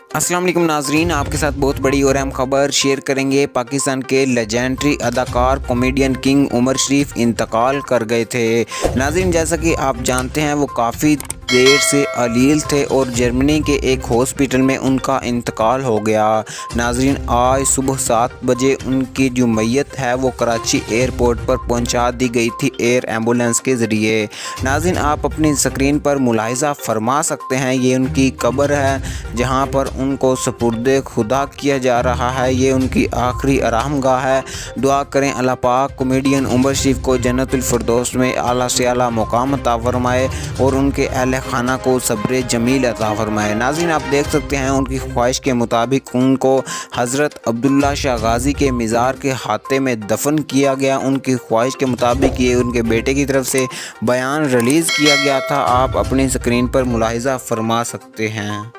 अस्सलाम वालेकुम नाजरीन, आपके साथ बहुत बड़ी और अहम खबर शेयर करेंगे। पाकिस्तान के लेजेंडरी अदाकार कॉमेडियन किंग उमर शरीफ इंतकाल कर गए थे। नाजरीन, जैसा कि आप जानते हैं वो काफ़ी देर से अलील थे और जर्मनी के एक हॉस्पिटल में उनका इंतकाल हो गया। नाजरीन, आज सुबह 7 बजे उनकी जो मैयत है वो कराची एयरपोर्ट पर पहुंचा दी गई थी एयर एम्बुलेंस के ज़रिए। नाजरीन, आप अपनी स्क्रीन पर मुलाहिज़ा फरमा सकते हैं, ये उनकी कब्र है जहां पर उनको सपुर्दे खुदा किया जा रहा है। ये उनकी आखिरी आरामगाह है। दुआ करें अल्लाह पाक कॉमेडियन उमर शरीफ को जन्नतुल फिरदौस में आला से आला मुकाम अता फरमाए और उनके अहले खाना को सब्र जमील अता फरमाए। नाज़रीन, आप देख सकते हैं उनकी ख्वाहिश के मुताबिक उनको हज़रत अब्दुल्ला शाह गाज़ी के मज़ार के हाथे में दफन किया गया। उनकी ख्वाहिश के मुताबिक ये उनके बेटे की तरफ से बयान रिलीज़ किया गया था। आप अपनी स्क्रीन पर मुलाहिज़ा फरमा सकते हैं।